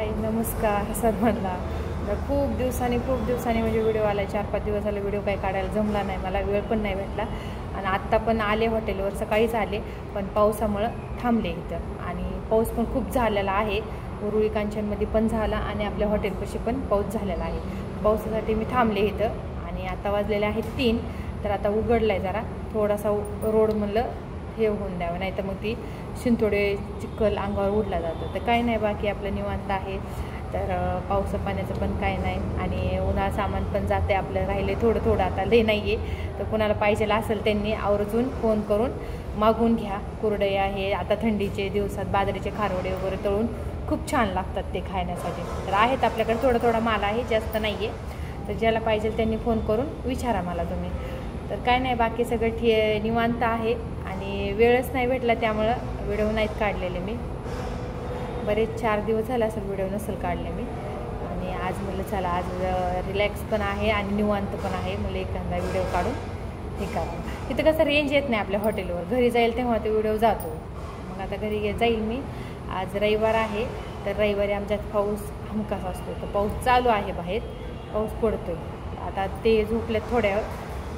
हाय नमस्कार सर्वांना. खूप दिवसांनी म्हणजे व्हिडिओ आला. 4-5 दिवस झाले व्हिडिओ काही काढायला जमला नाही, मला वेळ पण नाही भेटला. आणि आत्ता पण आले हॉटेलवर, सकाळीच आले, पण पावसामुळं थांबले इथं. आणि पाऊस पण खूप झालेला आहे. उरुळी कांचनमध्ये पण झाला आणि आपल्या हॉटेलपाशी पण पाऊस झालेला आहे. पावसासाठी मी थांबले इथं. आणि आता वाजलेले आहेत 3. तर आता उघडलं आहे जरा थोडासा रोड, म्हणलं हे होऊन द्यावं, नाही तर मग ती शिंतोडे चिखल अंगावर उडला जातो. तर काही नाही, बाकी आपलं निवांत आहे. तर पावसा पाण्याचं पण काही नाही. आणि उन्हाळा सामान पण जाते आपलं, राहिले थोडं आता लय नाही आहे. तर कोणाला पाहिजे असेल त्यांनी आवर्जून फोन करून मागून घ्या. कुरडई आहे, आता थंडीचे दिवसात बाजरीचे खारवडे वगैरे तळून खूप छान लागतात ते खाण्यासाठी. तर आहेत आपल्याकडे थोडा माल आहे, जास्त नाही आहे. तर ज्याला पाहिजे त्यांनी फोन करून विचारा मला तुम्ही. तर काय नाही, बाकी सगळं निवांत आहे. आणि वेळच नाही भेटला, त्यामुळं व्हिडिओ नाहीत काढलेले मी. बरेच 4 दिवस झाले असेल व्हिडिओ नसेल काढले मी. आणि आज म्हटलं चला, आज रिलॅक्स पण आहे आणि निवांत पण आहे, मला एखादा व्हिडिओ काढून हे करा. इथं कसं रेंज येत नाही आपल्या हॉटेलवर. घरी जाईल तेव्हा तो व्हिडिओ जातो. मग आता घरी जाईल मी. आज रविवार आहे, तर रविवारी आमच्यात पाऊस हमखास असतो. तर पाऊस चालू आहे, बाहेर पाऊस पडतोय. आता ते झोपलेत थोड्या,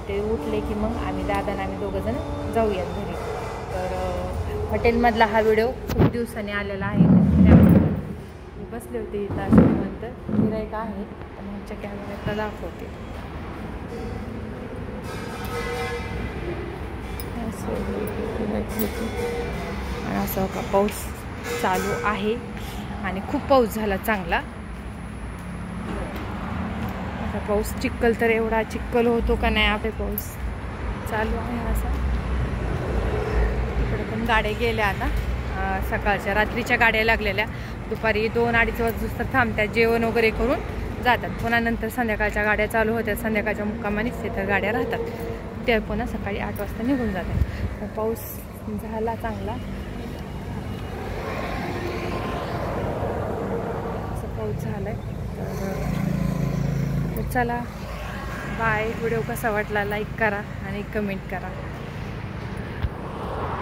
ते उठले की मग आम्ही दादा आम्ही दोघंजण जाऊयात घरी. तर हॉटेलमधला हा व्हिडिओ खूप दिवसांनी आलेला आहे. त्यामुळे मी बसले होते इथं असं नंतर गिऱ्हाईक आहे, तर आमच्या कॅमेऱ्यातला दाखवते. आणि असं का पाऊस चालू आहे आणि खूप पाऊस झाला चांगला. आता पाऊस चिखल तर एवढा चिखल होतो का नाही, आपले पाऊस चालू आहे असा. तिकडे पण गाड्या गेल्या आता, सकाळच्या रात्रीच्या गाड्या लागलेल्या. दुपारी 2-2:30 वाजता थांबतात, जेवण वगैरे करून जातात. पुन्हा नंतर संध्याकाळच्या गाड्या चालू होत्या. संध्याकाळच्या मुक्कामानेच तिथं गाड्या राहतात, त्या पुन्हा सकाळी 8 वाजता निघून जातात. तर पाऊस झाला चांगला, असं पाऊस झालाय. तर चला बाय. व्हिडिओ कसा वाटला लाईक करा आणि कमेंट करा.